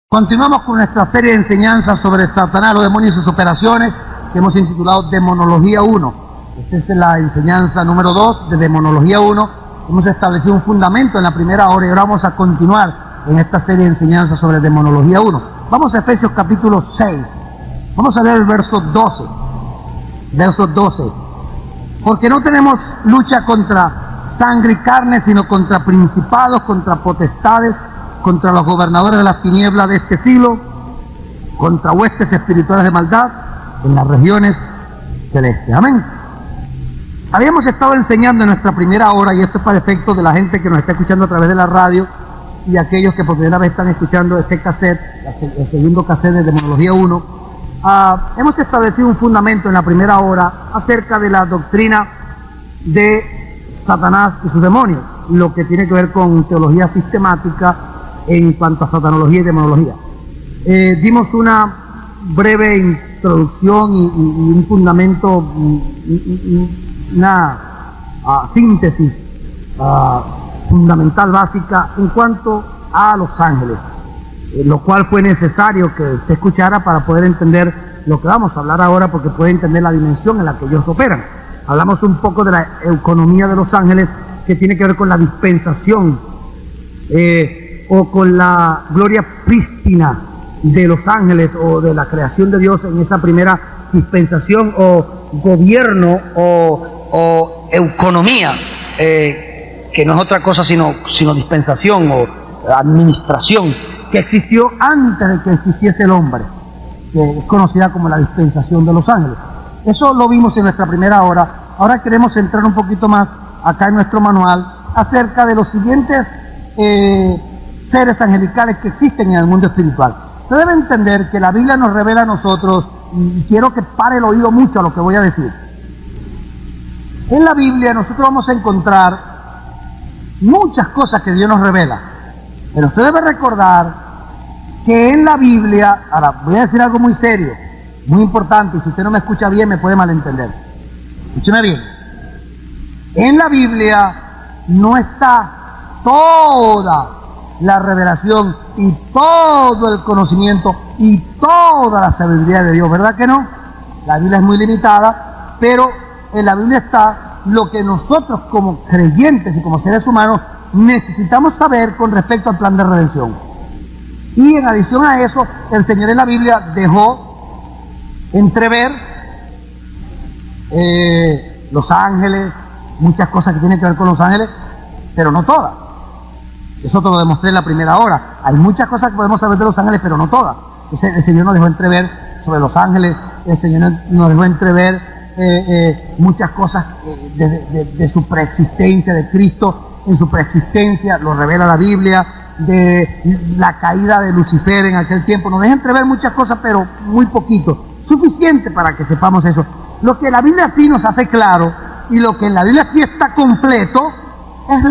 Continuamos con nuestra serie de enseñanzas sobre Satanás, los demonios y sus operaciones, que hemos intitulado Demonología 1. Esta es la enseñanza número 2 de Demonología 1. Hemos establecido un fundamento en la primera hora y ahora vamos a continuar en esta serie de enseñanzas sobre Demonología 1. Vamos a Efesios capítulo 6. Vamos a leer el verso 12. Verso 12. Porque no tenemos lucha contra sangre y carne, sino contra principados, contra potestades, contra los gobernadores de las tinieblas de este siglo, contra huestes espirituales de maldad en las regiones celestes. Amén. Habíamos estado enseñando en nuestra primera hora, y esto es para efecto de la gente que nos está escuchando a través de la radio y aquellos que por primera vez están escuchando este cassette, el segundo cassette de Demonología 1. Hemos establecido un fundamento en la primera hora acerca de la doctrina de Satanás y sus demonios, lo que tiene que ver con teología sistemática en cuanto a satanología y demonología. Dimos una breve introducción y un fundamento, una síntesis fundamental básica en cuanto a los ángeles, lo cual fue necesario que usted escuchara para poder entender lo que vamos a hablar ahora, porque puede entender la dimensión en la que ellos operan. Hablamos un poco de la economía de los ángeles, que tiene que ver con la dispensación o con la gloria prístina de los ángeles o de la creación de Dios en esa primera dispensación o gobierno o economía, que no es otra cosa sino dispensación o administración, que existió antes de que existiese el hombre, que es conocida como la dispensación de los ángeles. Eso lo vimos en nuestra primera hora. Ahora queremos entrar un poquito más acá en nuestro manual acerca de los siguientes seres angelicales que existen en el mundo espiritual. Usted debe entender que la Biblia nos revela a nosotros, y quiero que pare el oído mucho a lo que voy a decir. En la Biblia nosotros vamos a encontrar muchas cosas que Dios nos revela, pero usted debe recordar que en la Biblia, ahora voy a decir algo muy serio, muy importante, y si usted no me escucha bien me puede malentender. Escúcheme bien. En la Biblia no está toda la revelación y todo el conocimiento y toda la sabiduría de Dios, ¿verdad que no? La Biblia es muy limitada, pero en la Biblia está lo que nosotros como creyentes y como seres humanos necesitamos saber con respecto al plan de redención. Y en adición a eso, el Señor en la Biblia dejó entrever los ángeles, muchas cosas que tienen que ver con los ángeles, pero no todas. Eso te lo demostré en la primera hora. Hay muchas cosas que podemos saber de los ángeles, pero no todas. Entonces, el Señor nos dejó entrever sobre los ángeles, el Señor nos dejó entrever muchas cosas de su preexistencia, de Cristo en su preexistencia, lo revela la Biblia, de la caída de Lucifer en aquel tiempo. Nos deja entrever muchas cosas, pero muy poquito. Suficiente para que sepamos eso. Lo que la Biblia sí nos hace claro, y lo que en la Biblia sí está completo, es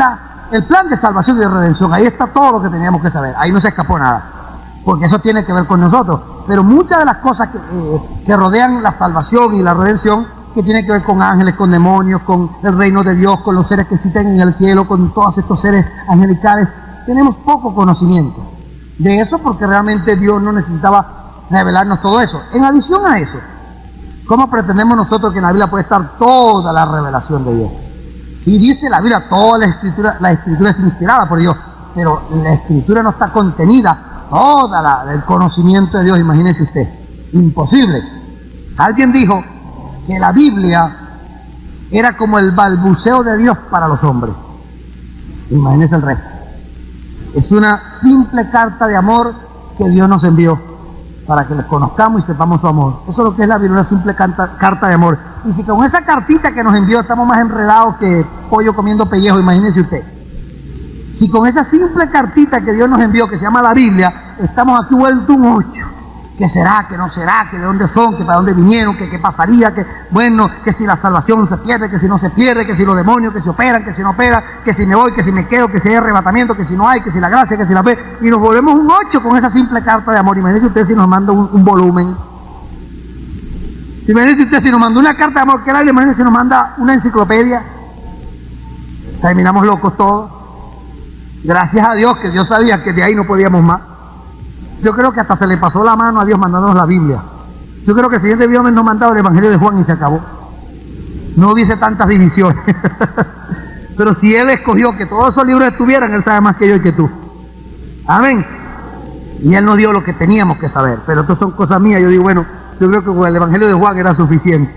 el plan de salvación y de redención. Ahí está todo lo que teníamos que saber. Ahí no se escapó nada, porque eso tiene que ver con nosotros. Pero muchas de las cosas que rodean la salvación y la redención, que tienen que ver con ángeles, con demonios, con el reino de Dios, con los seres que existen en el cielo, con todos estos seres angelicales, tenemos poco conocimiento de eso, porque realmente Dios no necesitaba revelarnos todo eso. En adición a eso, ¿cómo pretendemos nosotros que en la Biblia puede estar toda la revelación de Dios? Sí, dice la Biblia, toda la escritura es inspirada por Dios, pero la escritura no está contenida toda el conocimiento de Dios, imagínese usted. Imposible. Alguien dijo que la Biblia era como el balbuceo de Dios para los hombres. Imagínese el resto. Es una simple carta de amor que Dios nos envió para que les conozcamos y sepamos su amor. Eso es lo que es la Biblia, una simple carta de amor. Y si con esa cartita que nos envió estamos más enredados que pollo comiendo pellejo, imagínese usted. Si con esa simple cartita que Dios nos envió, que se llama la Biblia, estamos aquí vuelto un 8. ¿Qué será? ¿Qué no será? ¿Que de dónde son? ¿Que para dónde vinieron? ¿Que qué pasaría? Que bueno, que si la salvación se pierde, que si no se pierde, que si los demonios, que si operan, que si no operan, que si me voy, que si me quedo, que si hay arrebatamiento, que si no hay, que si la gracia, que si la fe. Y nos volvemos un 8 con esa simple carta de amor. Imagínese usted si nos manda un volumen. Imagínese usted si nos manda una carta de amor, que era, imagínese si nos manda una enciclopedia. Terminamos locos todos. Gracias a Dios que Dios sabía que de ahí no podíamos más. Yo creo que hasta se le pasó la mano a Dios mandándonos la Biblia. Yo creo que el Señor debió habernos mandado el Evangelio de Juan y se acabó. No hubiese tantas divisiones. Pero si Él escogió que todos esos libros estuvieran, Él sabe más que yo y que tú. Amén. Y Él nos dio lo que teníamos que saber. Pero esto son cosas mías. Yo digo, bueno, yo creo que con el Evangelio de Juan era suficiente.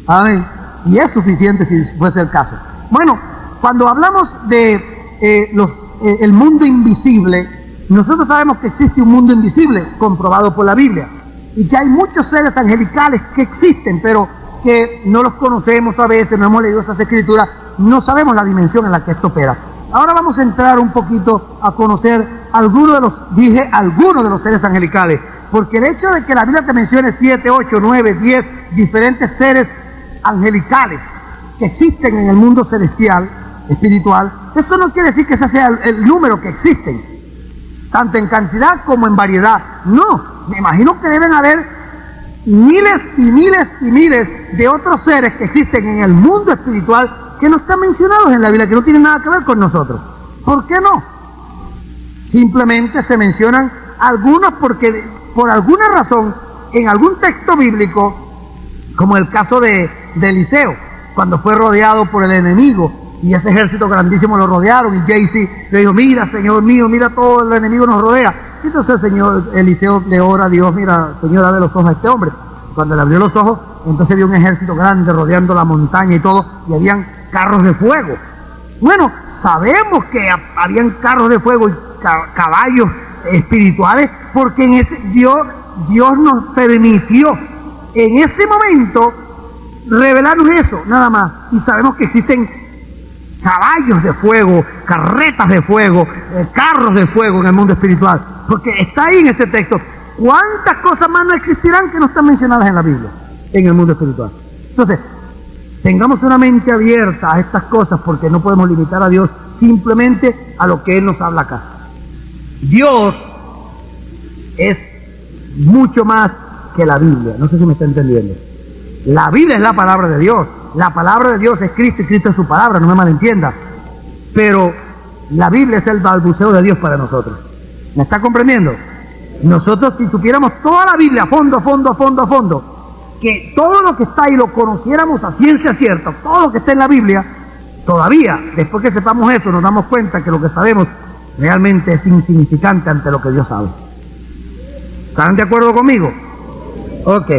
Amén. Y es suficiente si fuese el caso. Bueno, cuando hablamos de el mundo invisible, nosotros sabemos que existe un mundo invisible, comprobado por la Biblia. Y que hay muchos seres angelicales que existen, pero que no los conocemos a veces, no hemos leído esas escrituras, no sabemos la dimensión en la que esto opera. Ahora vamos a entrar un poquito a conocer algunos de los seres angelicales, porque el hecho de que la Biblia te mencione 7, 8, 9, 10 diferentes seres angelicales que existen en el mundo celestial, espiritual, eso no quiere decir que ese sea el número que existen, tanto en cantidad como en variedad. No, me imagino que deben haber miles y miles y miles de otros seres que existen en el mundo espiritual que no están mencionados en la Biblia, que no tienen nada que ver con nosotros. ¿Por qué no? Simplemente se mencionan algunos porque por alguna razón en algún texto bíblico, como el caso de Eliseo, cuando fue rodeado por el enemigo y ese ejército grandísimo lo rodearon y Jaycee le dijo, mira Señor mío, mira todo el enemigo nos rodea. Y entonces el Señor Eliseo le ora a Dios, mira Señor, abre los ojos a este hombre. Cuando le abrió los ojos, entonces vio un ejército grande rodeando la montaña y todo, y habían carros de fuego. Bueno, sabemos que habían carros de fuego y caballos espirituales, porque en ese Dios nos permitió en ese momento revelarnos eso, nada más. Y sabemos que existen caballos de fuego, carretas de fuego, carros de fuego en el mundo espiritual, porque está ahí en ese texto. ¿Cuántas cosas más no existirán que no están mencionadas en la Biblia, en el mundo espiritual? Entonces, tengamos una mente abierta a estas cosas, porque no podemos limitar a Dios simplemente a lo que Él nos habla acá. Dios es mucho más que la Biblia. No sé si me está entendiendo. La Biblia es la palabra de Dios. La palabra de Dios es Cristo y Cristo es su palabra, no me malentienda. Pero la Biblia es el balbuceo de Dios para nosotros. ¿Me está comprendiendo? Nosotros, si supiéramos toda la Biblia a fondo, que todo lo que está ahí lo conociéramos a ciencia cierta, todo lo que está en la Biblia, todavía, después que sepamos eso, nos damos cuenta que lo que sabemos realmente es insignificante ante lo que Dios sabe. ¿Están de acuerdo conmigo? Ok.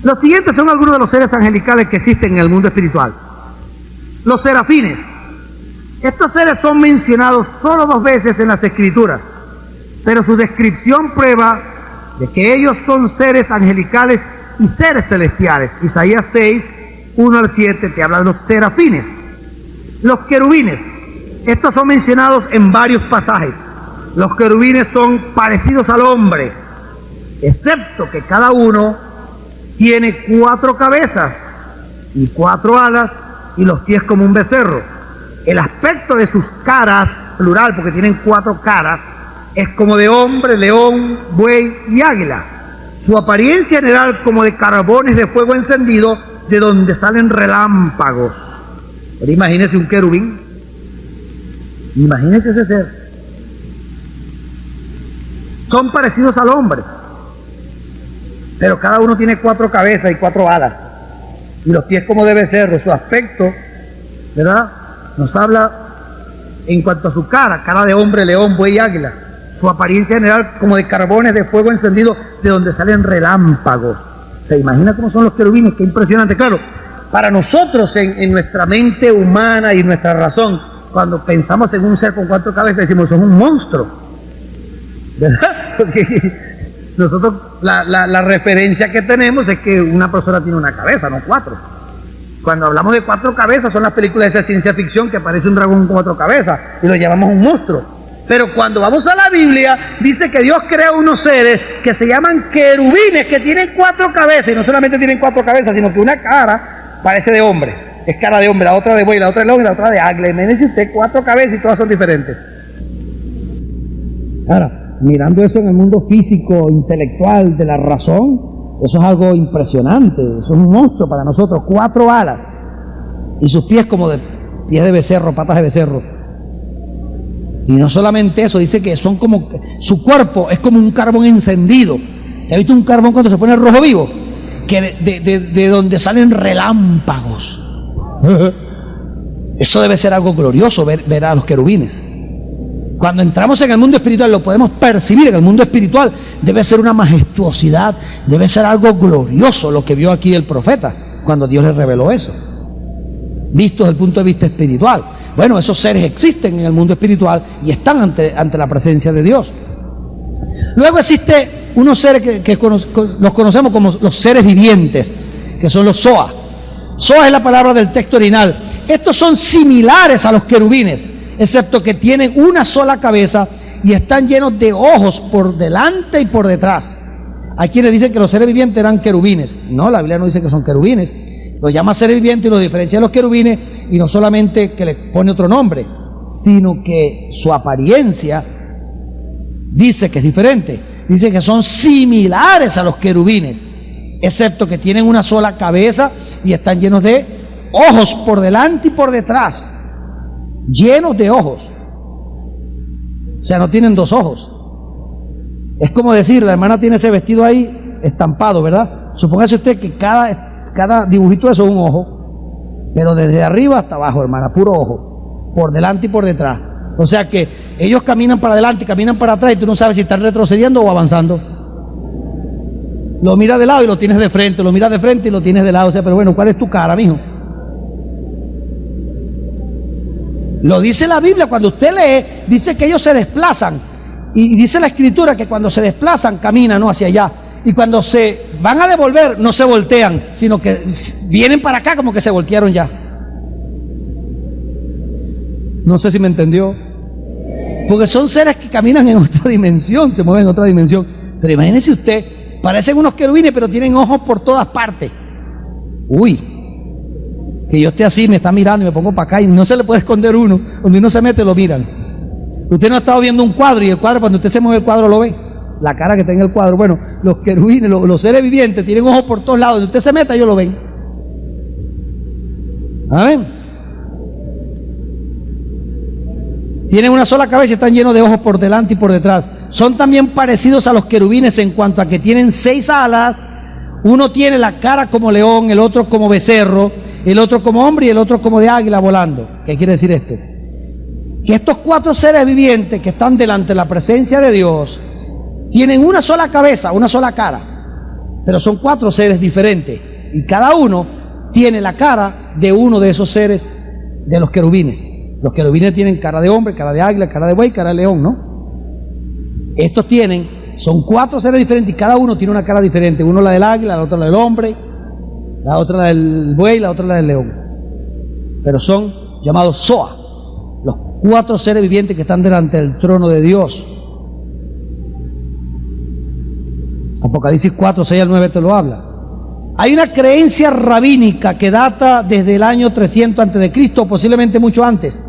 Los siguientes son algunos de los seres angelicales que existen en el mundo espiritual. Los serafines. Estos seres son mencionados solo 2 veces en las Escrituras, pero su descripción prueba de que ellos son seres angelicales y seres celestiales. Isaías 6, 1 al 7 te habla de los serafines. Los querubines. Estos son mencionados en varios pasajes. Los querubines son parecidos al hombre, excepto que cada uno tiene 4 cabezas y 4 alas y los pies como un becerro. El aspecto de sus caras, plural porque tienen 4 caras, es como de hombre, león, buey y águila. Su apariencia general como de carbones de fuego encendido, de donde salen relámpagos. Pero imagínese un querubín. Imagínese ese ser. Son parecidos al hombre, pero cada uno tiene 4 cabezas y 4 alas, y los pies como de becerro. Su aspecto, ¿verdad?, nos habla en cuanto a su cara de hombre, león, buey y águila. Su apariencia general como de carbones de fuego encendido, de donde salen relámpagos. ¿Se imagina cómo son los querubines? Qué impresionante. Claro, para nosotros en nuestra mente humana y nuestra razón, cuando pensamos en un ser con 4 cabezas, decimos, son un monstruo, ¿verdad? Porque nosotros, la referencia que tenemos es que una persona tiene una cabeza, no 4. Cuando hablamos de 4 cabezas, son las películas de ciencia ficción que aparece un dragón con 4 cabezas y lo llamamos un monstruo. Pero cuando vamos a la Biblia, dice que Dios crea unos seres que se llaman querubines, que tienen 4 cabezas, y no solamente tienen 4 cabezas, sino que una cara parece de hombre, es cara de hombre, la otra de buey, la otra de león y la otra de águila. Me dice usted 4 cabezas y todas son diferentes. Ahora, mirando eso en el mundo físico, intelectual, de la razón, eso es algo impresionante, eso es un monstruo para nosotros. 4 alas y sus pies como de pies de becerro, patas de becerro. Y no solamente eso, dice que son como, su cuerpo es como un carbón encendido. ¿Te has visto un carbón cuando se pone rojo vivo? Que de donde salen relámpagos. Eso debe ser algo glorioso, ver a los querubines. Cuando entramos en el mundo espiritual lo podemos percibir. En el mundo espiritual debe ser una majestuosidad, debe ser algo glorioso lo que vio aquí el profeta cuando Dios le reveló eso, visto desde el punto de vista espiritual. Bueno, esos seres existen en el mundo espiritual y están ante la presencia de Dios. Luego existe unos seres que los conocemos como los seres vivientes, que son los Zoa. Zoa es la palabra del texto original. Estos son similares a los querubines, excepto que tienen una sola cabeza y están llenos de ojos por delante y por detrás. Hay quienes dicen que los seres vivientes eran querubines. No, la Biblia no dice que son querubines. Los llama seres vivientes y los diferencia de los querubines, y no solamente que le pone otro nombre, sino que su apariencia dice que es diferente. Dice que son similares a los querubines, excepto que tienen una sola cabeza y están llenos de ojos por delante y por detrás. Llenos de ojos. O sea, no tienen dos ojos. Es como decir, la hermana tiene ese vestido ahí estampado, ¿verdad? Supóngase usted que cada dibujito eso es un ojo, pero desde arriba hasta abajo, hermana, puro ojo, por delante y por detrás. O sea que ellos caminan para adelante y caminan para atrás y tú no sabes si están retrocediendo o avanzando. Lo miras de lado y lo tienes de frente, lo miras de frente y lo tienes de lado. O sea, pero bueno, ¿cuál es tu cara, mijo? Lo dice la Biblia, cuando usted lee, dice que ellos se desplazan. Y dice la Escritura que cuando se desplazan, caminan, ¿no?, hacia allá. Y cuando se van a devolver, no se voltean, sino que vienen para acá como que se voltearon ya. No sé si me entendió. Porque son seres que caminan en otra dimensión, se mueven en otra dimensión. Pero imagínese usted, parecen unos querubines, pero tienen ojos por todas partes. Uy, que yo esté así, me está mirando y me pongo para acá y no se le puede esconder uno. Donde uno se mete, lo miran. Usted no ha estado viendo un cuadro y el cuadro, cuando usted se mueve el cuadro, lo ve. La cara que tenga el cuadro. Bueno, los querubines, los seres vivientes tienen ojos por todos lados. Donde usted se meta, ellos lo ven. Amén. Tienen una sola cabeza y están llenos de ojos por delante y por detrás. Son también parecidos a los querubines en cuanto a que tienen 6 alas. Uno tiene la cara como león, el otro como becerro, el otro como hombre y el otro como de águila volando. ¿Qué quiere decir esto? Que estos 4 seres vivientes que están delante de la presencia de Dios tienen una sola cabeza, una sola cara, pero son 4 seres diferentes y cada uno tiene la cara de uno de esos seres de los querubines. Los querubines tienen cara de hombre, cara de águila, cara de buey, cara de león, ¿no? Estos son 4 seres diferentes y cada uno tiene una cara diferente. Uno la del águila, la otra la del hombre, la otra la del buey, la otra la del león. Pero son llamados Zoa, los 4 seres vivientes que están delante del trono de Dios. Apocalipsis 4, 6 al 9 te lo habla. Hay una creencia rabínica que data desde el año 300 a.C., posiblemente mucho antes,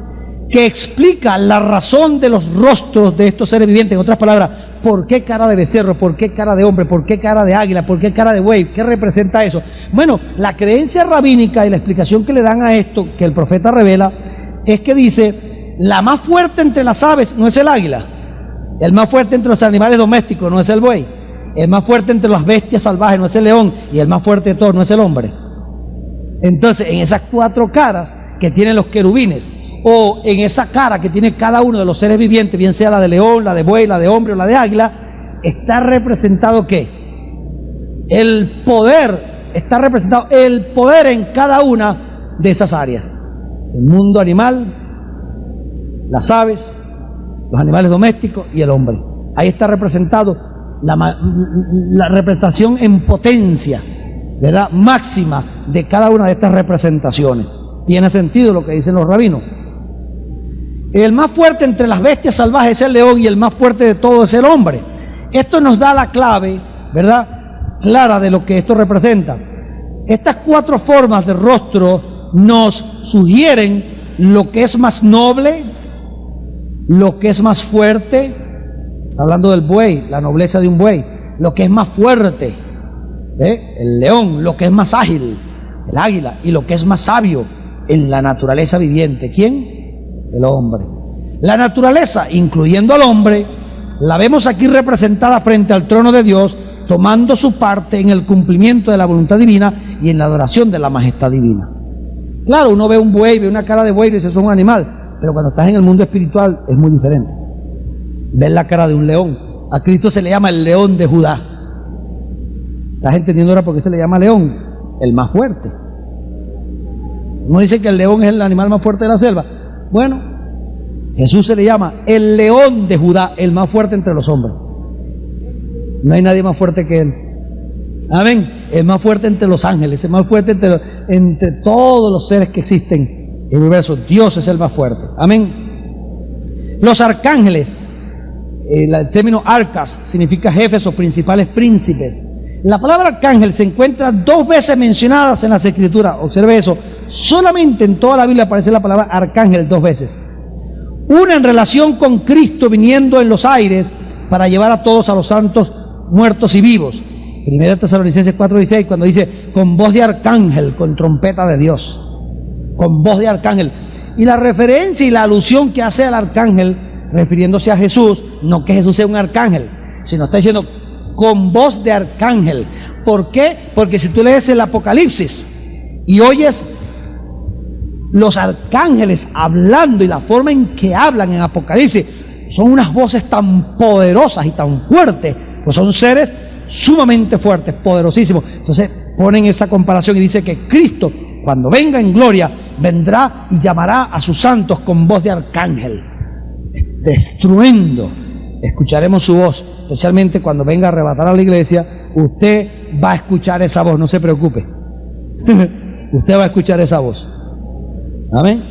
que explica la razón de los rostros de estos seres vivientes. En otras palabras, ¿por qué cara de becerro? ¿Por qué cara de hombre? ¿Por qué cara de águila? ¿Por qué cara de buey? ¿Qué representa eso? Bueno, la creencia rabínica y la explicación que le dan a esto, que el profeta revela, es que dice, la más fuerte entre las aves no es el águila, el más fuerte entre los animales domésticos no es el buey, el más fuerte entre las bestias salvajes no es el león, y el más fuerte de todos no es el hombre. Entonces, en esas 4 caras que tienen los querubines, o en esa cara que tiene cada uno de los seres vivientes, bien sea la de león, la de buey, la de hombre o la de águila, está representado ¿qué? El poder, está representado el poder en cada una de esas áreas. El mundo animal, las aves, los animales domésticos y el hombre. Ahí está representado la representación en potencia, ¿verdad?, máxima de cada una de estas representaciones. Tiene sentido lo que dicen los rabinos. El más fuerte entre las bestias salvajes es el león y el más fuerte de todos es el hombre. Esto nos da la clave, ¿verdad?, clara de lo que esto representa. Estas 4 formas de rostro nos sugieren lo que es más noble, lo que es más fuerte, hablando del buey, la nobleza de un buey, lo que es más fuerte, el león, lo que es más ágil, el águila, y lo que es más sabio en la naturaleza viviente. ¿Quién? El hombre. La naturaleza, incluyendo al hombre, la vemos aquí representada frente al trono de Dios, tomando su parte en el cumplimiento de la voluntad divina y en la adoración de la majestad divina. Claro, uno ve un buey, ve una cara de buey y dice, eso es un animal, pero cuando estás en el mundo espiritual es muy diferente. Ves la cara de un león. A Cristo se le llama el león de Judá. ¿Estás entendiendo ahora por qué se le llama león? El más fuerte. No dice que el león es el animal más fuerte de la selva. Bueno, Jesús se le llama el león de Judá, el más fuerte entre los hombres. No hay nadie más fuerte que él. Amén. El más fuerte entre los ángeles, el más fuerte entre todos los seres que existen en el universo. Dios es el más fuerte. Amén. Los arcángeles, el término arcas significa jefes o principales príncipes. La palabra arcángel se encuentra 2 veces mencionadas en las Escrituras. Observe eso. Solamente en toda la Biblia aparece la palabra arcángel 2 veces. Una en relación con Cristo viniendo en los aires para llevar a todos a los santos muertos y vivos. 1 Tesalonicenses 4:16, cuando dice con voz de arcángel, con trompeta de Dios. Con voz de arcángel. Y la referencia y la alusión que hace al arcángel, refiriéndose a Jesús, no que Jesús sea un arcángel, sino está diciendo con voz de arcángel. ¿Por qué? Porque si tú lees el Apocalipsis y oyes los arcángeles hablando y la forma en que hablan en Apocalipsis, son unas voces tan poderosas y tan fuertes, pues son seres sumamente fuertes, poderosísimos. Entonces ponen esa comparación y dice que Cristo, cuando venga en gloria, vendrá y llamará a sus santos con voz de arcángel, destruyendo. Escucharemos su voz, especialmente cuando venga a arrebatar a la iglesia. Usted va a escuchar esa voz, no se preocupe. Usted va a escuchar esa voz. Amén.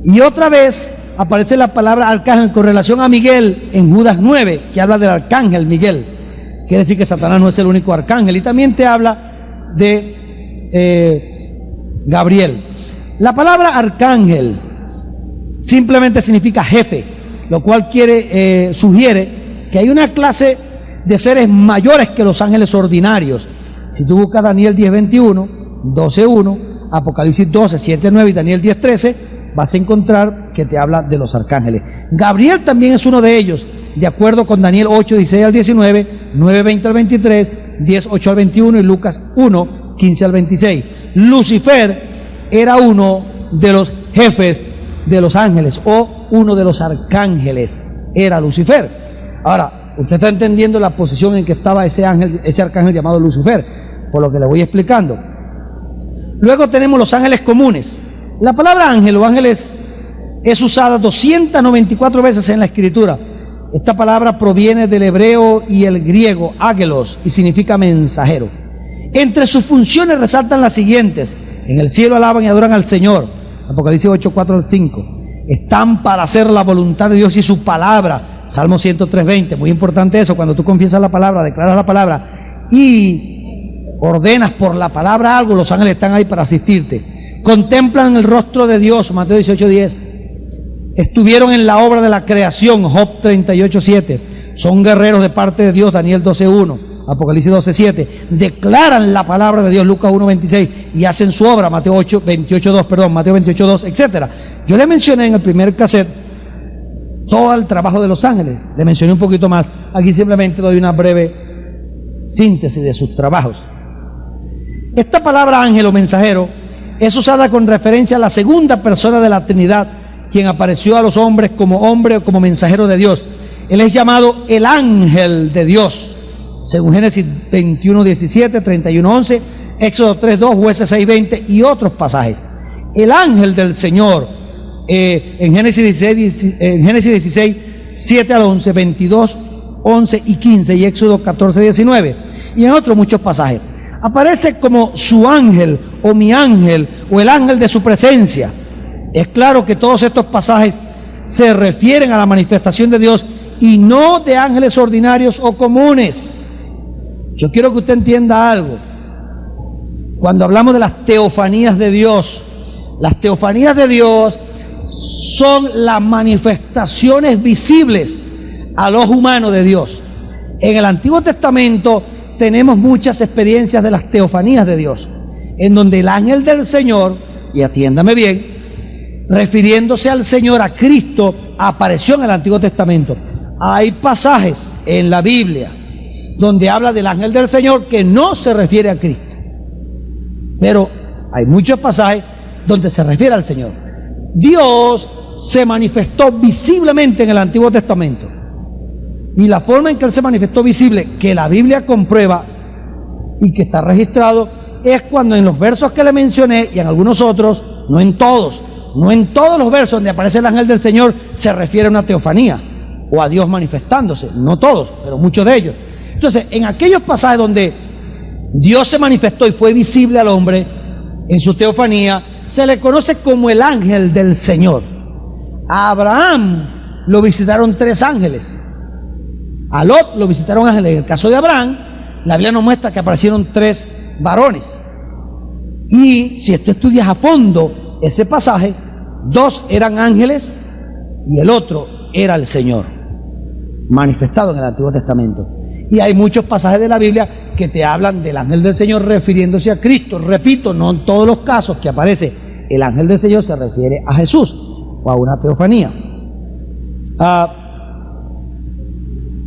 Y otra vez aparece la palabra arcángel con relación a Miguel en Judas 9, que habla del arcángel Miguel. Quiere decir que Satanás no es el único arcángel. Y también te habla de Gabriel. La palabra arcángel simplemente significa jefe, lo cual sugiere que hay una clase de seres mayores que los ángeles ordinarios. Si tú buscas Daniel 10:21, 12:1, Apocalipsis 12:7-9 y Daniel 10:13, vas a encontrar que te habla de los arcángeles. Gabriel también es uno de ellos, de acuerdo con Daniel 8:16-19, 9:20-23, 10:8-21 y Lucas 1:15-26. Lucifer era uno de los jefes de los ángeles, o uno de los arcángeles, era Lucifer. Ahora, usted está entendiendo la posición en que estaba ese arcángel llamado Lucifer, por lo que le voy explicando. Luego tenemos los ángeles comunes. La palabra ángel o ángeles es usada 294 veces en la Escritura. Esta palabra proviene del hebreo y el griego ágelos y significa mensajero. Entre sus funciones resaltan las siguientes: en el cielo alaban y adoran al Señor, Apocalipsis 8:4-5. Están para hacer la voluntad de Dios y su palabra, Salmo 103:20. Muy importante eso, cuando tú confiesas la palabra, declaras la palabra y ordenas por la palabra algo, los ángeles están ahí para asistirte. Contemplan el rostro de Dios, Mateo 18:10. Estuvieron en la obra de la creación, Job 38:7. Son guerreros de parte de Dios, Daniel 12:1, Apocalipsis 12:7. Declaran la palabra de Dios, Lucas 1:26, y hacen su obra, Mateo 28:2, etc. Yo le mencioné en el primer cassette todo el trabajo de los ángeles, le mencioné un poquito más. Aquí simplemente doy una breve síntesis de sus trabajos. Esta palabra ángel o mensajero es usada con referencia a la segunda persona de la Trinidad, quien apareció a los hombres como hombre o como mensajero de Dios. Él es llamado el ángel de Dios, según Génesis 21:17, 31:11, Éxodo 3:2, Jueces 6:20 y otros pasajes. El ángel del Señor, en Génesis 16, 7-11, 22, 11 y 15 y Éxodo 14:19 y en otros muchos pasajes. Aparece como su ángel o mi ángel o el ángel de su presencia. Es claro que todos estos pasajes se refieren a la manifestación de Dios y no de ángeles ordinarios o comunes. Yo quiero que usted entienda algo. Cuando hablamos de las teofanías de Dios, las teofanías de Dios son las manifestaciones visibles al ojo humano de Dios. En el Antiguo Testamento tenemos muchas experiencias de las teofanías de Dios, en donde el ángel del Señor y atiéndame bien, refiriéndose al Señor, a Cristo, apareció en el Antiguo Testamento. Hay pasajes en la Biblia donde habla del ángel del Señor que no se refiere a Cristo, pero hay muchos pasajes donde se refiere al Señor. Dios se manifestó visiblemente en el Antiguo Testamento, y la forma en que Él se manifestó visible, que la Biblia comprueba y que está registrado, es cuando en los versos que le mencioné y en algunos otros, no en todos los versos donde aparece el ángel del Señor se refiere a una teofanía o a Dios manifestándose, no todos, pero muchos de ellos. Entonces, en aquellos pasajes donde Dios se manifestó y fue visible al hombre en su teofanía, se le conoce como el ángel del Señor. A Abraham lo visitaron 3 ángeles, a Lot lo visitaron ángeles. En el caso de Abraham, la Biblia nos muestra que aparecieron 3 varones, y si tú estudias a fondo ese pasaje, 2 eran ángeles y el otro era el Señor manifestado en el Antiguo Testamento. Y hay muchos pasajes de la Biblia que te hablan del ángel del Señor refiriéndose a Cristo. Repito, no en todos los casos que aparece el ángel del Señor se refiere a Jesús o a una teofanía.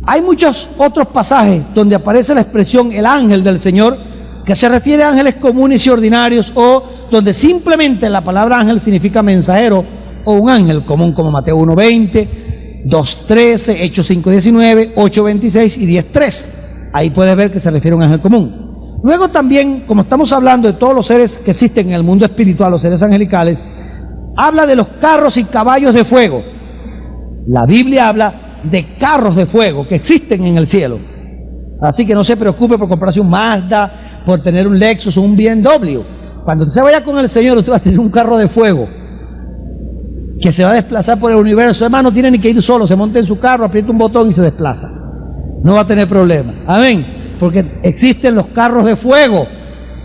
Hay muchos otros pasajes donde aparece la expresión el ángel del Señor, que se refiere a ángeles comunes y ordinarios, o donde simplemente la palabra ángel significa mensajero o un ángel común, como Mateo 1:20, 2:13, Hechos 5:19, 8:26 y 10:3. Ahí puedes ver que se refiere a un ángel común. Luego también, como estamos hablando de todos los seres que existen en el mundo espiritual, los seres angelicales, habla de los carros y caballos de fuego. La Biblia habla de carros de fuego que existen en el cielo. Así que no se preocupe por comprarse un Mazda, por tener un Lexus o un BMW. Cuando usted se vaya con el Señor, usted va a tener un carro de fuego que se va a desplazar por el universo. Además, no tiene ni que ir solo, se monta en su carro, aprieta un botón y se desplaza. No va a tener problema. Amén. Porque existen los carros de fuego.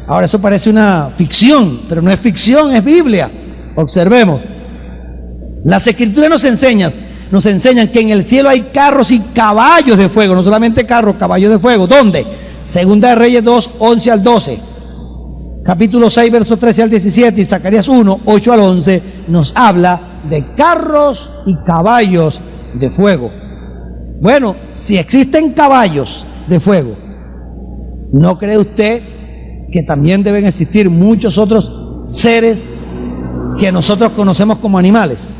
Ahora, eso parece una ficción, pero no es ficción, es Biblia. Observemos. Las Escrituras nos enseñan que en el cielo hay carros y caballos de fuego, no solamente carros, caballos de fuego. ¿Dónde? Segunda de Reyes 2, 11 al 12. Capítulo 6, versos 13 al 17 y Zacarías 1, 8 al 11 nos habla de carros y caballos de fuego. Bueno, si existen caballos de fuego, ¿no cree usted que también deben existir muchos otros seres que nosotros conocemos como animales?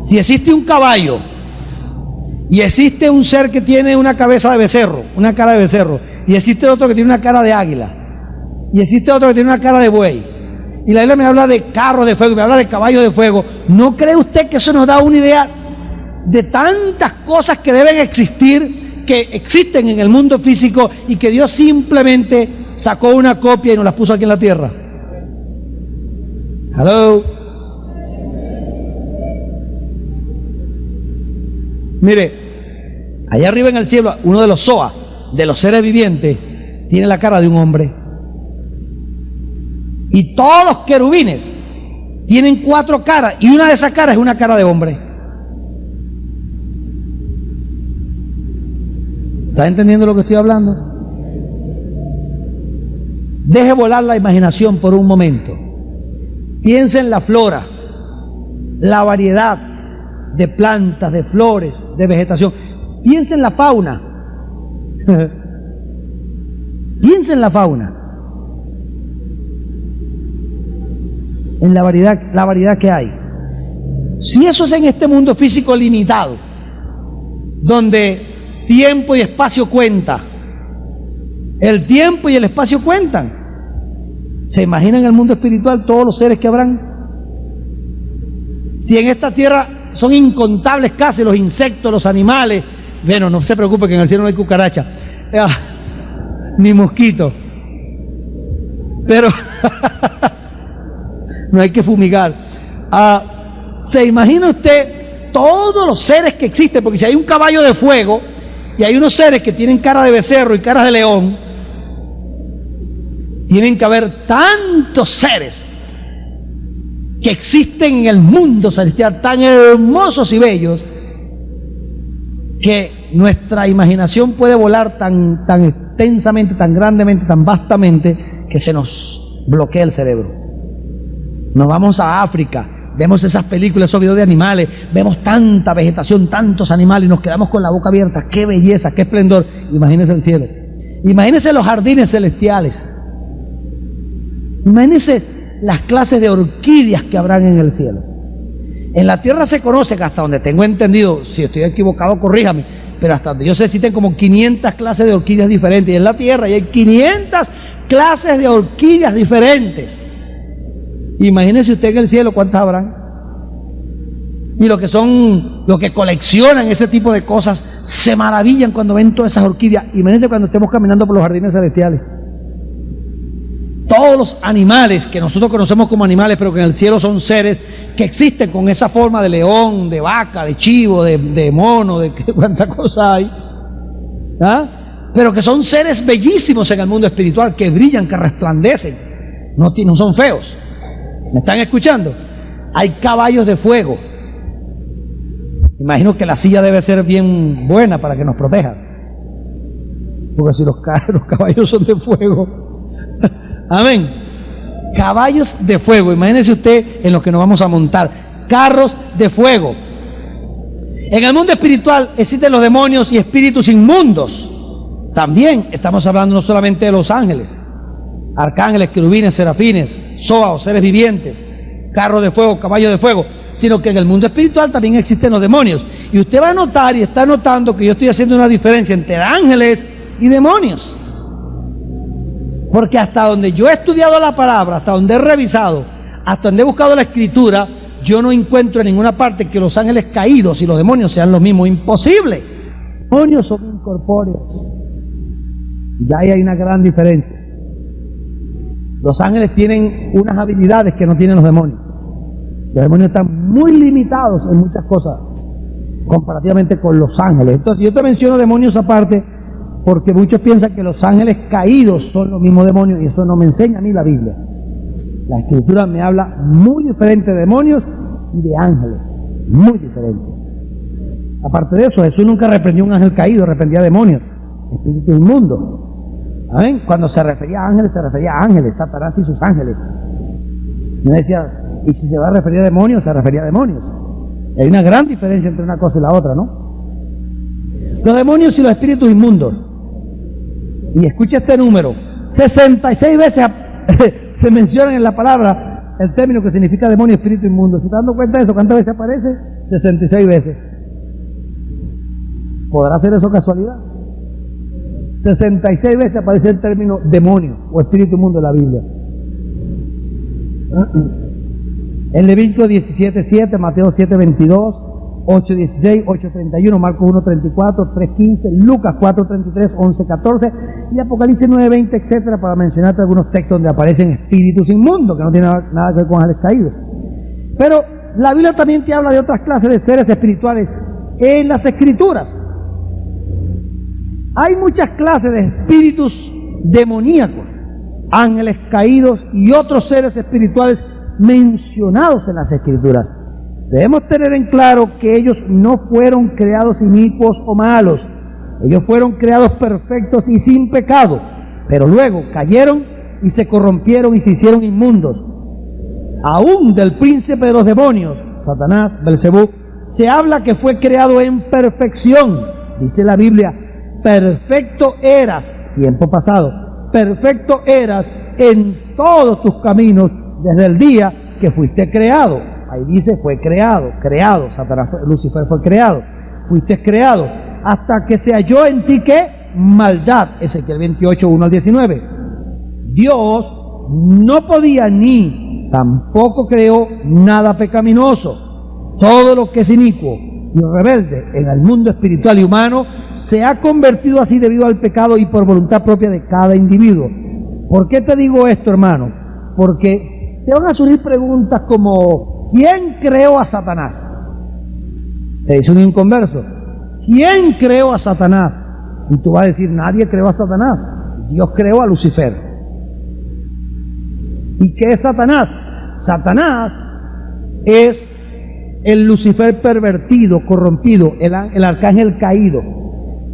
Si existe un caballo y existe un ser que tiene una cabeza de becerro, una cara de becerro, y existe otro que tiene una cara de águila, y existe otro que tiene una cara de buey, y la Biblia me habla de carros de fuego, me habla de caballos de fuego, ¿no cree usted que eso nos da una idea de tantas cosas que deben existir, que existen en el mundo físico y que Dios simplemente sacó una copia y nos las puso aquí en la tierra? Hello. Mire, allá arriba en el cielo, uno de los Zoa, de los seres vivientes, tiene la cara de un hombre. Y todos los querubines tienen 4 caras, y una de esas caras es una cara de hombre. ¿Está entendiendo lo que estoy hablando? Deje volar la imaginación por un momento. Piensa en la flora, la variedad de plantas, de flores, de vegetación. Piensa en la fauna. Piensa en la fauna. En la variedad que hay. Si eso es en este mundo físico limitado, donde tiempo y espacio cuenta, el tiempo y el espacio cuentan, ¿se imaginan en el mundo espiritual todos los seres que habrán? Si en esta tierra son incontables casi los insectos, los animales, bueno, no se preocupe que en el cielo no hay cucaracha, ni mosquito, pero no hay que fumigar. ¿Se imagina usted todos los seres que existen? Porque si hay un caballo de fuego y hay unos seres que tienen cara de becerro y caras de león, tienen que haber tantos seres que existen en el mundo celestial, tan hermosos y bellos, que nuestra imaginación puede volar tan extensamente, tan grandemente, tan vastamente, que se nos bloquea el cerebro. Nos vamos a África, vemos esas películas, esos videos de animales, vemos tanta vegetación, tantos animales y nos quedamos con la boca abierta. ¡Qué belleza, qué esplendor! Imagínense el cielo. Imagínense los jardines celestiales. Imagínense las clases de orquídeas que habrán en el cielo. En la tierra se conocen, hasta donde tengo entendido, si estoy equivocado corríjame, pero hasta donde yo sé existen como 500 clases de orquídeas diferentes. Y en la tierra y hay 500 clases de orquídeas diferentes. Imagínese usted en el cielo cuántas habrán. Y los que coleccionan ese tipo de cosas se maravillan cuando ven todas esas orquídeas. Imagínense cuando estemos caminando por los jardines celestiales. Todos los animales que nosotros conocemos como animales, pero que en el cielo son seres que existen con esa forma de león, de vaca, de chivo, de mono, de cuánta cosa hay. ¿Ah? Pero que son seres bellísimos en el mundo espiritual, que brillan, que resplandecen, no son feos. ¿Me están escuchando? Hay caballos de fuego. Imagino que la silla debe ser bien buena para que nos proteja. Porque si los caballos son de fuego. Amén. Caballos de fuego. Imagínese usted en los que nos vamos a montar. Carros de fuego. En el mundo espiritual existen los demonios y espíritus inmundos. También estamos hablando no solamente de los ángeles, arcángeles, querubines, serafines, zoas, seres vivientes, carros de fuego, caballos de fuego, sino que en el mundo espiritual también existen los demonios. Y usted va a notar y está notando que yo estoy haciendo una diferencia entre ángeles y demonios. Porque hasta donde yo he estudiado la palabra, hasta donde he revisado, hasta donde he buscado la escritura, yo no encuentro en ninguna parte que los ángeles caídos y los demonios sean los mismos. Imposible. Los demonios son incorpóreos. Ya ahí hay una gran diferencia. Los ángeles tienen unas habilidades que no tienen los demonios. Los demonios están muy limitados en muchas cosas comparativamente con los ángeles. Entonces yo te menciono demonios aparte porque muchos piensan que los ángeles caídos son los mismos demonios y eso no me enseña a mí la Biblia. La escritura me habla muy diferente de demonios y de ángeles, muy diferente. Aparte de eso, Jesús nunca reprendió a un ángel caído, reprendía a demonios, espíritus inmundos. ¿Amén? Cuando se refería a ángeles, Satanás y sus ángeles. Yo decía, y si se va a referir a demonios, se refería a demonios. Hay una gran diferencia entre una cosa y la otra, ¿no? Los demonios y los espíritus inmundos. Y escucha este número, 66 veces se menciona en la palabra el término que significa demonio y espíritu inmundo. ¿Se está dando cuenta de eso? ¿Cuántas veces aparece? 66 veces. ¿Podrá ser eso casualidad? 66 veces aparece el término demonio o espíritu inmundo en la Biblia. En Levítico 17:7, Mateo 7:22, 8:16, 8:31, Marcos 1:34, 3:15, Lucas 4:33, 11:14 y Apocalipsis 9:20, etcétera, para mencionarte algunos textos donde aparecen espíritus inmundos que no tienen nada que ver con ángeles caídos. Pero la Biblia también te habla de otras clases de seres espirituales en las Escrituras. Hay muchas clases de espíritus demoníacos, ángeles caídos y otros seres espirituales mencionados en las Escrituras. Debemos tener en claro que ellos no fueron creados inicuos o malos. Ellos fueron creados perfectos y sin pecado, pero luego cayeron y se corrompieron y se hicieron inmundos. Aún del príncipe de los demonios, Satanás, Belcebú, se habla que fue creado en perfección. Dice la Biblia, perfecto eras, tiempo pasado, perfecto eras en todos tus caminos desde el día que fuiste creado. Ahí dice, fue creado, Satanás, Lucifer fue creado, fuiste creado, hasta que se halló en ti, ¿qué? Maldad, Ezequiel 28, 1 al 19. Dios no podía ni tampoco creó nada pecaminoso. Todo lo que es inicuo y rebelde en el mundo espiritual y humano se ha convertido así debido al pecado y por voluntad propia de cada individuo. ¿Por qué te digo esto, hermano? Porque te van a surgir preguntas como, ¿quién creó a Satanás? Te dice un inconverso, ¿quién creó a Satanás? Y tú vas a decir, nadie creó a Satanás, Dios creó a Lucifer. ¿Y qué es Satanás? Satanás es el Lucifer pervertido, corrompido, el arcángel caído,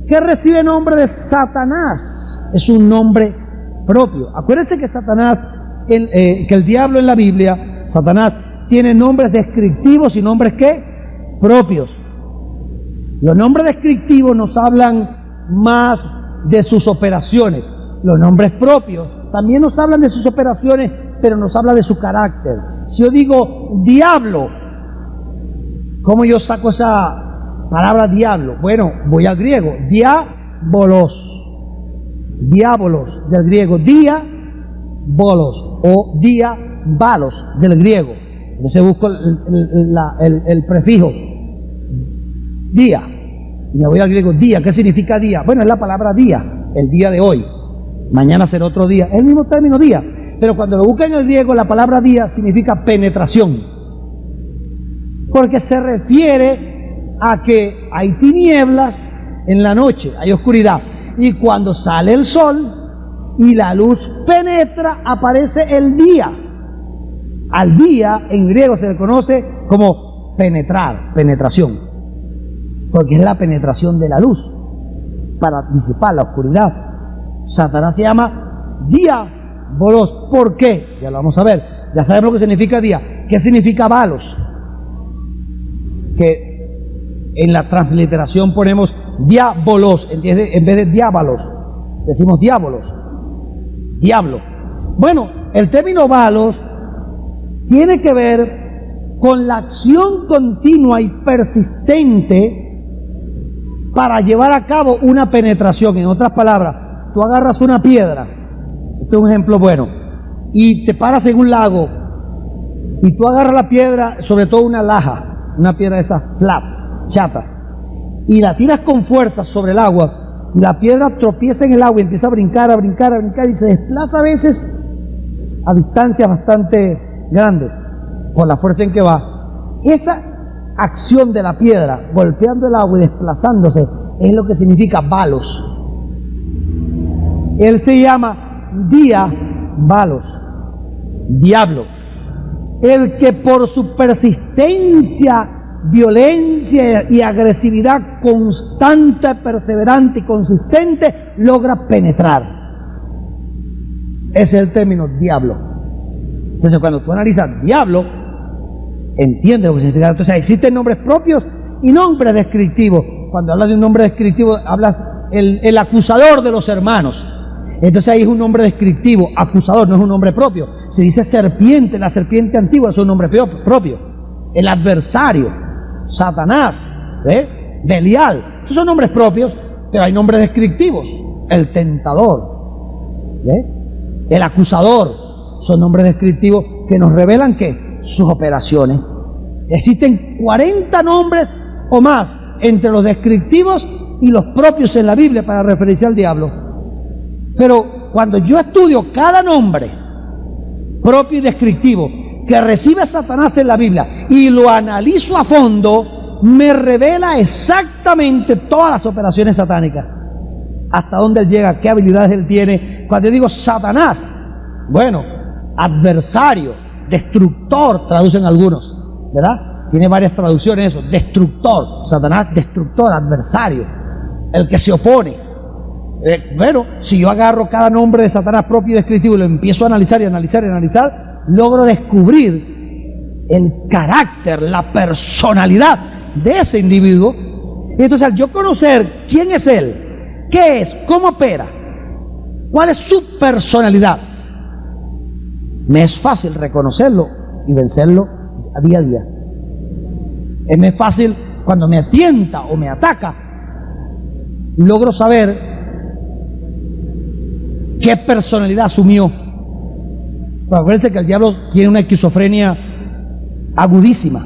que recibe nombre de Satanás. Es un nombre propio. Acuérdense que Satanás, que el diablo en la Biblia, Satanás tiene nombres descriptivos y nombres ¿qué? Propios. Los nombres descriptivos nos hablan más de sus operaciones. Los nombres propios también nos hablan de sus operaciones, pero nos habla de su carácter. Si yo digo diablo, ¿cómo yo saco esa palabra diablo? Bueno, voy al griego, diabolos, diabolos del griego, diabolos o diabalos del griego. Entonces busco el prefijo día y me voy al griego día. ¿Qué significa día? Bueno, es la palabra día, el día de hoy. Mañana será otro día, es el mismo término día, pero cuando lo buscan en el griego la palabra día significa penetración, porque se refiere a que hay tinieblas en la noche, hay oscuridad, y cuando sale el sol y la luz penetra, aparece el día. Al día en griego se le conoce como penetrar, penetración, porque es la penetración de la luz para disipar la oscuridad. Satanás se llama diabolos. ¿Por qué? Ya lo vamos a ver. Ya sabemos lo que significa día. ¿Qué significa balos? Que en la transliteración ponemos diabolos en vez de diábalos. Decimos diábolos. Diablo. Bueno, el término balos tiene que ver con la acción continua y persistente para llevar a cabo una penetración. En otras palabras, tú agarras una piedra, este es un ejemplo bueno, y te paras en un lago, y tú agarras la piedra, sobre todo una laja, una piedra de esas flat, chata, y la tiras con fuerza sobre el agua, y la piedra tropieza en el agua y empieza a brincar, y se desplaza a veces a distancias bastante grandes, por la fuerza en que va. Esa acción de la piedra, golpeando el agua y desplazándose, es lo que significa balos. Él se llama diabolos, diablo. El que por su persistencia, violencia y agresividad constante, perseverante y consistente logra penetrar. Ese es el término diablo. Entonces cuando tú analizas diablo, entiendes lo que significa. Entonces existen nombres propios y nombres descriptivos. Cuando hablas de un nombre descriptivo, hablas el acusador de los hermanos. Entonces ahí es un nombre descriptivo, acusador, no es un nombre propio. Se dice serpiente, la serpiente antigua es un nombre propio. El adversario, Satanás, Belial, esos son nombres propios, pero hay nombres descriptivos. El tentador, el acusador, son nombres descriptivos que nos revelan ¿qué? Sus operaciones. Existen 40 nombres o más entre los descriptivos y los propios en la Biblia para referirse al diablo. Pero cuando yo estudio cada nombre propio y descriptivo que recibe Satanás en la Biblia y lo analizo a fondo, me revela exactamente todas las operaciones satánicas, hasta dónde él llega, qué habilidades él tiene. Cuando yo digo Satanás, bueno, adversario, destructor, traducen algunos, ¿verdad? Tiene varias traducciones eso, destructor, Satanás, destructor, adversario, el que se opone. Bueno, si yo agarro cada nombre de Satanás propio y descriptivo y lo empiezo a analizar, logro descubrir el carácter, la personalidad de ese individuo. Y entonces al yo conocer quién es él, qué es, cómo opera, cuál es su personalidad, me es fácil reconocerlo y vencerlo día a día. Es más fácil cuando me atienta o me ataca, logro saber qué personalidad asumió. Acuérdense que el diablo tiene una esquizofrenia agudísima.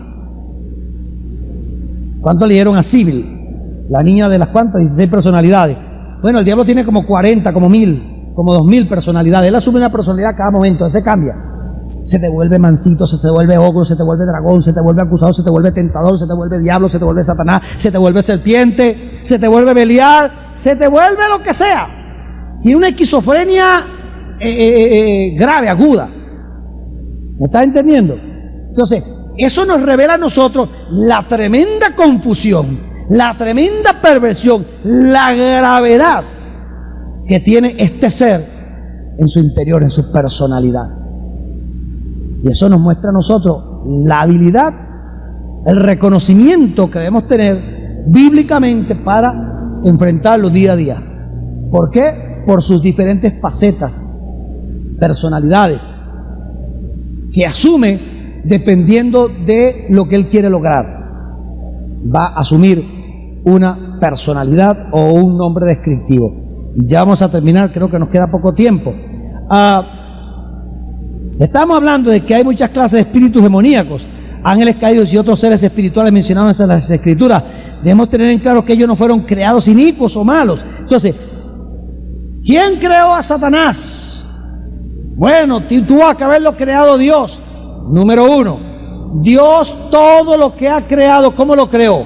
¿Cuánto le dieron a Sibyl? La niña de las cuantas, 16 personalidades. Bueno, el diablo tiene como 40, como 1000, como 2000 personalidades. Él asume una personalidad cada momento, él se cambia. Se te vuelve mansito, se te vuelve ogro, se te vuelve dragón, se te vuelve acusador, se te vuelve tentador, se te vuelve diablo, se te vuelve Satanás, se te vuelve serpiente, se te vuelve Belial, se te vuelve lo que sea. Tiene una esquizofrenia grave, aguda. ¿Me estás entendiendo? Entonces, eso nos revela a nosotros la tremenda confusión, la tremenda perversión, la gravedad que tiene este ser en su interior, en su personalidad. Y eso nos muestra a nosotros la habilidad, el reconocimiento que debemos tener bíblicamente para enfrentarlo día a día. ¿Por qué? Por sus diferentes facetas, personalidades, que asume dependiendo de lo que él quiere lograr. Va a asumir una personalidad o un nombre descriptivo. Y ya vamos a terminar, creo que nos queda poco tiempo. Estamos hablando de que hay muchas clases de espíritus demoníacos, ángeles caídos y otros seres espirituales mencionados en las Escrituras. Debemos tener en claro que ellos no fueron creados inicuos o malos. Entonces, ¿quién creó a Satanás? Bueno, tuvo que haberlo creado Dios. Número uno, Dios todo lo que ha creado, ¿cómo lo creó?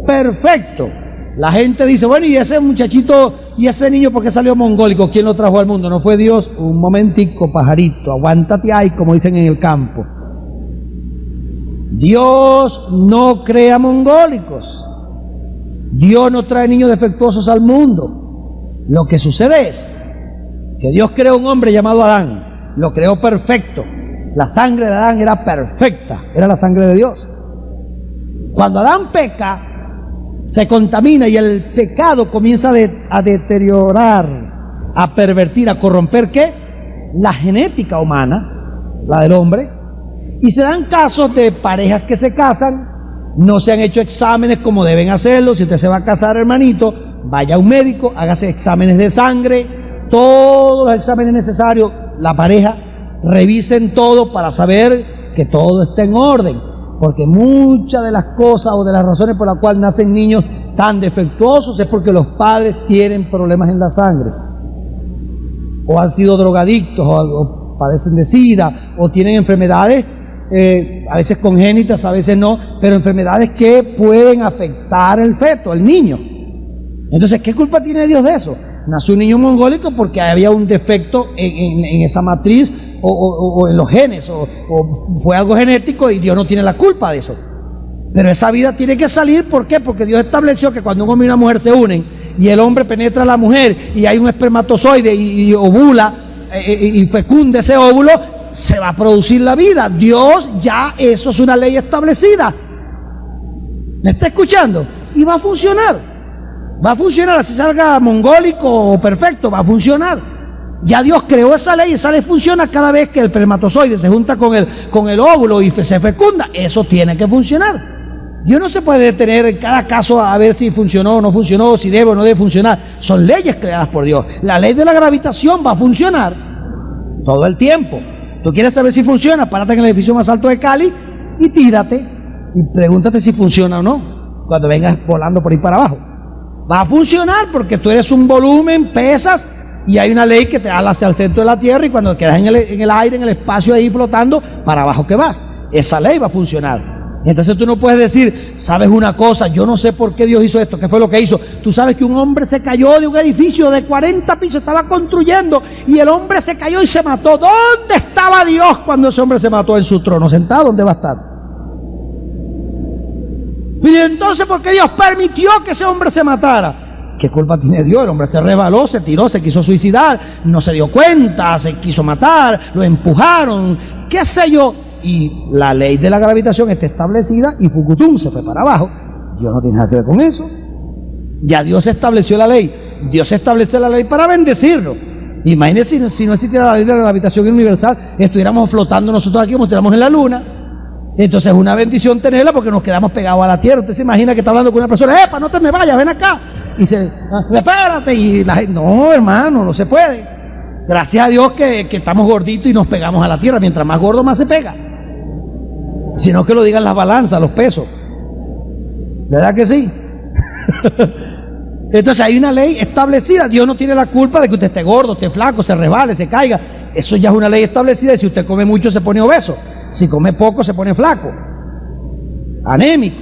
Perfecto. La gente dice, bueno, y ese muchachito y ese niño, ¿por qué salió mongólico? ¿Quién lo trajo al mundo? ¿No fue Dios? Un momentico, pajarito, aguántate ahí, como dicen en el campo. Dios no crea mongólicos. Dios no trae niños defectuosos al mundo. Lo que sucede es que Dios creó un hombre llamado Adán, lo creó perfecto. La sangre de Adán era perfecta, era la sangre de Dios. Cuando Adán peca, se contamina y el pecado comienza a deteriorar, a pervertir, a corromper, ¿qué? La genética humana, la del hombre. Y se dan casos de parejas que se casan, no se han hecho exámenes como deben hacerlo. Si usted se va a casar, hermanito, vaya a un médico, hágase exámenes de sangre, todos los exámenes necesarios, la pareja, revisen todo para saber que todo está en orden, porque muchas de las cosas o de las razones por las cuales nacen niños tan defectuosos es porque los padres tienen problemas en la sangre, o han sido drogadictos, o padecen de SIDA, o tienen enfermedades, a veces congénitas, a veces no, pero enfermedades que pueden afectar el feto, el niño. Entonces, ¿qué culpa tiene Dios de eso? Nació un niño mongólico porque había un defecto en esa matriz o en los genes, o fue algo genético y Dios no tiene la culpa de eso. Pero esa vida tiene que salir, ¿por qué? Porque Dios estableció que cuando un hombre y una mujer se unen y el hombre penetra a la mujer y hay un espermatozoide y ovula y fecunda ese óvulo, se va a producir la vida. Dios ya, eso es una ley establecida. ¿Me está escuchando? Y va a funcionar. Va a funcionar, así salga mongólico o perfecto, va a funcionar. Ya Dios creó esa ley funciona cada vez que el espermatozoide se junta con el óvulo y se fecunda. Eso tiene que funcionar. Dios no se puede detener en cada caso a ver si funcionó o no funcionó, si debe o no debe funcionar. Son leyes creadas por Dios. La ley de la gravitación va a funcionar todo el tiempo. Tú quieres saber si funciona, párate en el edificio más alto de Cali y tírate y pregúntate si funciona o no cuando vengas volando por ahí para abajo. Va a funcionar porque tú eres un volumen, pesas, y hay una ley que te ala hacia el centro de la Tierra, y cuando quedas en el aire, en el espacio ahí flotando, para abajo que vas. Esa ley va a funcionar. Entonces tú no puedes decir, sabes una cosa, yo no sé por qué Dios hizo esto, qué fue lo que hizo. Tú sabes que un hombre se cayó de un edificio de 40 pisos, estaba construyendo, y el hombre se cayó y se mató. ¿Dónde estaba Dios cuando ese hombre se mató? En su trono, sentado. ¿Dónde va a estar? Y entonces, ¿por qué Dios permitió que ese hombre se matara? ¿Qué culpa tiene Dios? El hombre se resbaló, se tiró, se quiso suicidar, no se dio cuenta, se quiso matar, lo empujaron, qué sé yo. Y la ley de la gravitación está establecida y Fucutum se fue para abajo. Dios no tiene nada que ver con eso. Ya Dios estableció la ley. Dios establece la ley para bendecirlo. Imagínense si no existiera la ley de la gravitación universal, estuviéramos flotando nosotros aquí como estuviéramos en la luna. Entonces es una bendición tenerla porque nos quedamos pegados a la tierra. Usted se imagina que está hablando con una persona, ¡epa, no te me vayas, ven acá! Y dice, espérate, y la gente, no, hermano, no se puede. Gracias a Dios que estamos gorditos y nos pegamos a la tierra. Mientras más gordo, más se pega. Sino que lo digan las balanzas, los pesos. ¿Verdad que sí? Entonces hay una ley establecida. Dios no tiene la culpa de que usted esté gordo, esté flaco, se resbale, se caiga. Eso ya es una ley establecida, y si usted come mucho se pone obeso. Si come poco se pone flaco, anémico.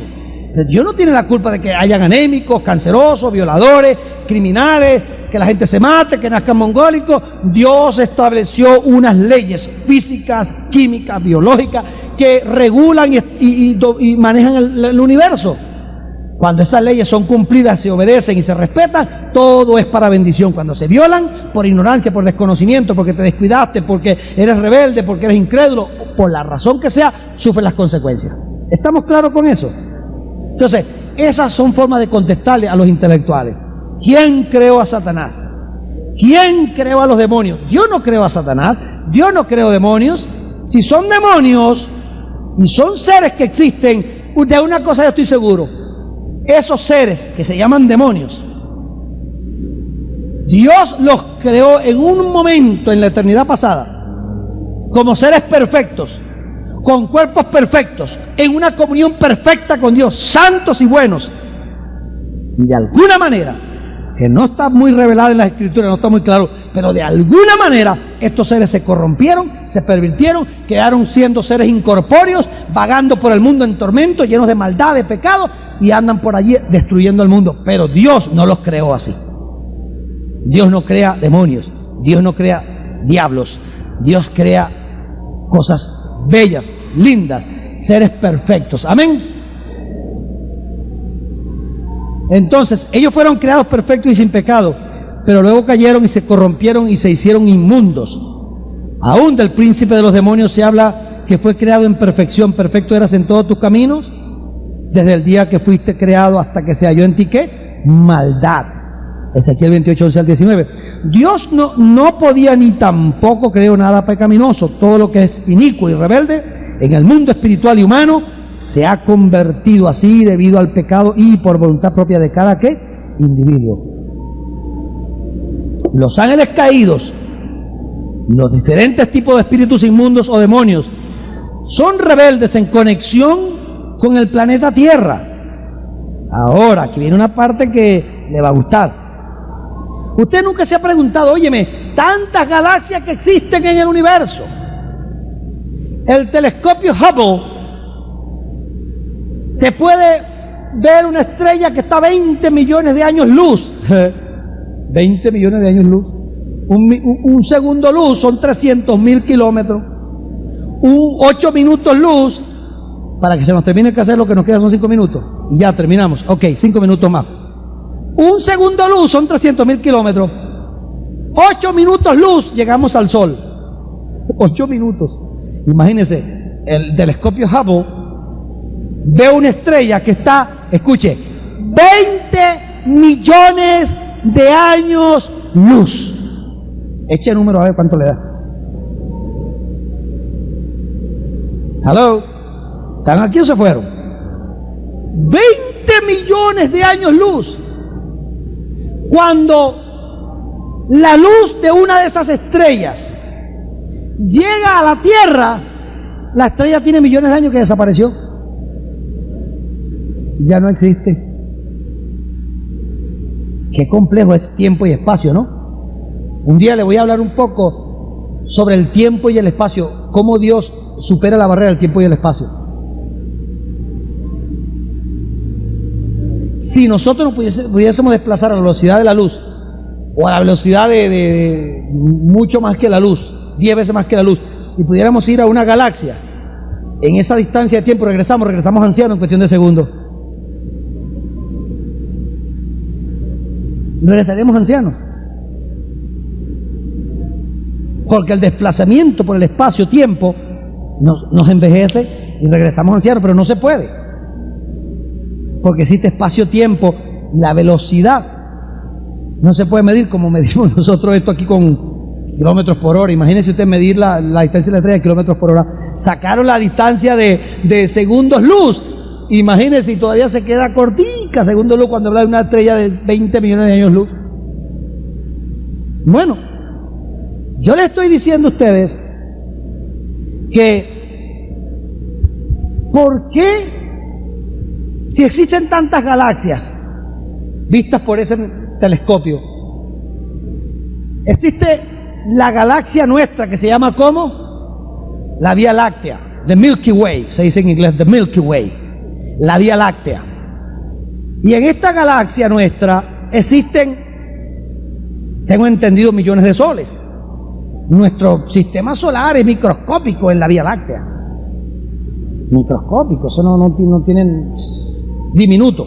Dios no tiene la culpa de que hayan anémicos, cancerosos, violadores, criminales, que la gente se mate, que nazcan mongólicos. Dios estableció unas leyes físicas, químicas, biológicas, que regulan y manejan el universo. Cuando esas leyes son cumplidas, se obedecen y se respetan, todo es para bendición. Cuando se violan, por ignorancia, por desconocimiento, porque te descuidaste, porque eres rebelde, porque eres incrédulo, por la razón que sea, sufres las consecuencias. ¿Estamos claros con eso? Entonces, esas son formas de contestarle a los intelectuales. ¿Quién creó a Satanás? ¿Quién creó a los demonios? Yo no creo a Satanás, yo no creo demonios. Si son demonios y son seres que existen, de una cosa yo estoy seguro: esos seres que se llaman demonios, Dios los creó en un momento en la eternidad pasada como seres perfectos, con cuerpos perfectos, en una comunión perfecta con Dios, santos y buenos. Y de alguna manera, que no está muy revelada en las Escrituras, no está muy claro, pero de alguna manera estos seres se corrompieron, se pervirtieron, quedaron siendo seres incorpóreos, vagando por el mundo en tormento, llenos de maldad, de pecado, y andan por allí destruyendo el mundo. Pero Dios no los creó así. Dios no crea demonios, Dios no crea diablos, Dios crea cosas bellas, lindas, seres perfectos. Amén. Entonces, ellos fueron creados perfectos y sin pecado, pero luego cayeron y se corrompieron y se hicieron inmundos. Aún del príncipe de los demonios se habla que fue creado en perfección. Perfecto eras en todos tus caminos, desde el día que fuiste creado hasta que se halló en ti, ¿qué? Maldad. Ezequiel 28, 11 al 19. Dios no podía ni tampoco creó nada pecaminoso. Todo lo que es inicuo y rebelde en el mundo espiritual y humano se ha convertido así debido al pecado y por voluntad propia de cada ¿qué? Individuo. Los ángeles caídos, los diferentes tipos de espíritus inmundos o demonios, son rebeldes en conexión con el planeta Tierra. Ahora, aquí viene una parte que le va a gustar. Usted nunca se ha preguntado, óyeme, tantas galaxias que existen en el universo. El telescopio Hubble te puede ver una estrella que está a 20 millones de años luz. 20 millones de años luz. Un segundo luz son 300.000 kilómetros. 8 minutos luz, para que se nos termine el hacer, lo que nos queda son 5 minutos. Y ya terminamos. Ok, 5 minutos más. Un segundo luz son 300.000 kilómetros. 8 minutos luz llegamos al sol. 8 minutos. Imagínense, el telescopio Hubble ve una estrella que está, escuche, 20 millones de años luz. Eche el número a ver cuánto le da. Hello, ¿están aquí o se fueron? 20 millones de años luz. Cuando la luz de una de esas estrellas llega a la Tierra, la estrella tiene millones de años que desapareció. Ya no existe. Qué complejo es tiempo y espacio, ¿no? Un día le voy a hablar un poco sobre el tiempo y el espacio, cómo Dios supera la barrera del tiempo y el espacio. Si nosotros nos pudiésemos desplazar a la velocidad de la luz, o a la velocidad de mucho más que la luz, 10 veces más que la luz, y pudiéramos ir a una galaxia, en esa distancia de tiempo regresamos ancianos en cuestión de segundos. Regresaremos ancianos. Porque el desplazamiento por el espacio-tiempo nos envejece y regresamos ancianos, pero no se puede. Porque existe espacio-tiempo, la velocidad no se puede medir como medimos nosotros esto aquí con kilómetros por hora. Imagínense usted medir la distancia de la estrella de kilómetros por hora. Sacaron la distancia de segundos luz. Imagínense, y todavía se queda cortica segundos luz cuando habla de una estrella de 20 millones de años luz. Bueno, yo les estoy diciendo a ustedes que ¿por qué, si existen tantas galaxias vistas por ese telescopio, existe la galaxia nuestra que se llama ¿cómo? La Vía Láctea, the Milky Way, se dice en inglés, the Milky Way, la Vía Láctea. Y en esta galaxia nuestra existen, tengo entendido, millones de soles. Nuestro sistema solar es microscópico en la Vía Láctea. Microscópico, eso no tienen diminuto.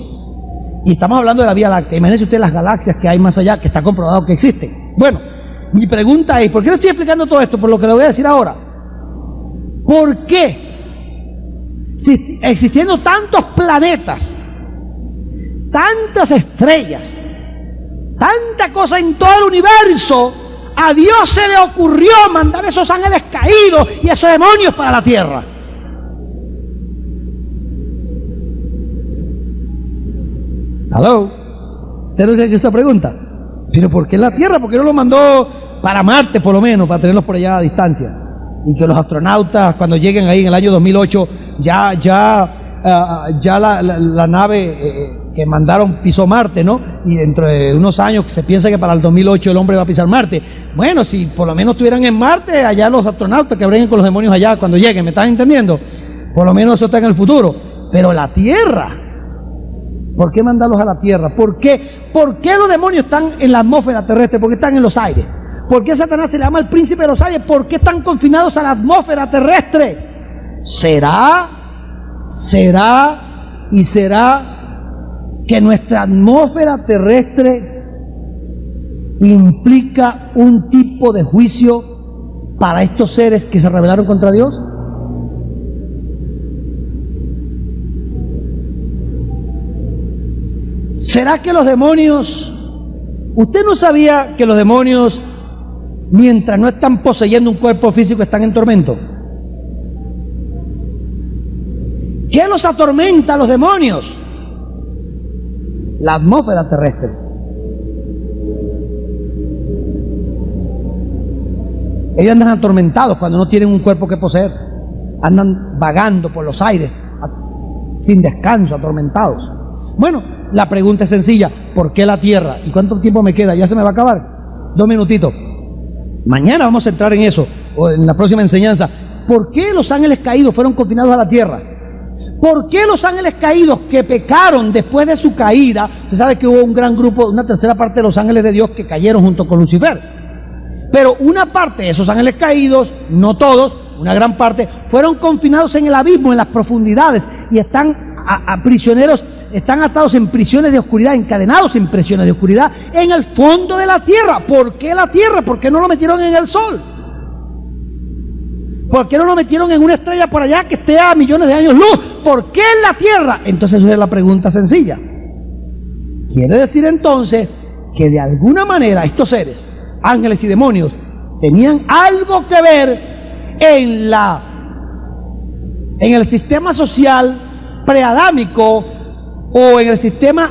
Y estamos hablando de la Vía Láctea. Imagínense ustedes las galaxias que hay más allá, que está comprobado que existen. Bueno, mi pregunta es, ¿por qué le estoy explicando todo esto? Por lo que le voy a decir ahora. ¿Por qué, si existiendo tantos planetas, tantas estrellas, tanta cosa en todo el universo, a Dios se le ocurrió mandar esos ángeles caídos y esos demonios para la tierra? ¿Aló? ¿Usted no se ha hecho esa pregunta? ¿Pero por qué la tierra? ¿Por qué no lo mandó para Marte, por lo menos, para tenerlos por allá a distancia? Y que los astronautas, cuando lleguen ahí en el año 2008, ya la nave que mandaron pisó Marte, ¿no? Y dentro de unos años se piensa que para el 2008 el hombre va a pisar Marte. Bueno, si por lo menos estuvieran en Marte, allá los astronautas que breguen con los demonios allá cuando lleguen, ¿me están entendiendo? Por lo menos eso está en el futuro. Pero la Tierra, ¿por qué mandarlos a la Tierra? ¿Por qué los demonios están en la atmósfera terrestre? ¿Por qué están en los aires? ¿Por qué Satanás se le llama el príncipe de los aires? ¿Por qué están confinados a la atmósfera terrestre? ¿Será que nuestra atmósfera terrestre implica un tipo de juicio para estos seres que se rebelaron contra Dios? ¿Será que los demonios, usted no sabía que los demonios, mientras no están poseyendo un cuerpo físico, están en tormento? ¿Qué los atormenta a los demonios? La atmósfera terrestre. Ellos andan atormentados cuando no tienen un cuerpo que poseer. Andan vagando por los aires, sin descanso, atormentados. Bueno, la pregunta es sencilla. ¿Por qué la Tierra? ¿Y cuánto tiempo me queda? ¿Ya se me va a acabar? 2 minutitos. Mañana vamos a entrar en eso, o en la próxima enseñanza. ¿Por qué los ángeles caídos fueron confinados a la Tierra? ¿Por qué los ángeles caídos que pecaron después de su caída? Usted sabe que hubo un gran grupo, una tercera parte de los ángeles de Dios que cayeron junto con Lucifer. Pero una parte de esos ángeles caídos, no todos, una gran parte, fueron confinados en el abismo, en las profundidades, y están prisioneros, están atados en prisiones de oscuridad, encadenados en prisiones de oscuridad, en el fondo de la tierra. ¿Por qué la tierra? ¿Por qué no lo metieron en el sol? ¿Por qué no lo metieron en una estrella por allá que esté a millones de años luz? ¿Por qué en la tierra? Entonces esa es la pregunta sencilla. Quiere decir entonces que de alguna manera estos seres, ángeles y demonios, tenían algo que ver en el sistema social preadámico, o en el sistema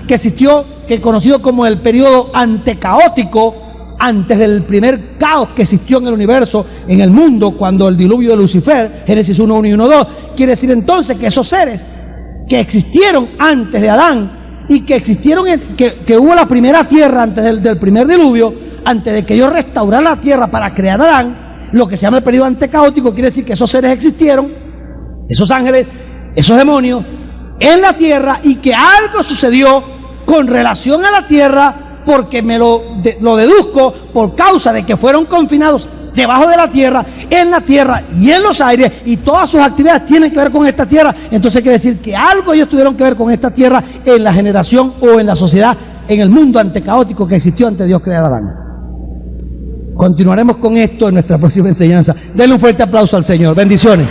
que existió, que es conocido como el periodo antecaótico, antes del primer caos que existió en el universo, en el mundo, cuando el diluvio de Lucifer, Génesis 1, 1 y 1, 2, quiere decir entonces que esos seres que existieron antes de Adán y que existieron, que hubo la primera tierra antes del primer diluvio, antes de que Dios restaurara la tierra para crear a Adán, lo que se llama el periodo antecaótico, quiere decir que esos seres existieron, esos ángeles, esos demonios, en la tierra, y que algo sucedió con relación a la tierra, porque me lo deduzco por causa de que fueron confinados debajo de la tierra, en la tierra y en los aires, y todas sus actividades tienen que ver con esta tierra. Entonces quiere decir que algo ellos tuvieron que ver con esta tierra en la generación o en la sociedad, en el mundo antecaótico que existió antes de Dios crear a Adán. Continuaremos con esto en nuestra próxima enseñanza. Denle un fuerte aplauso al Señor. Bendiciones.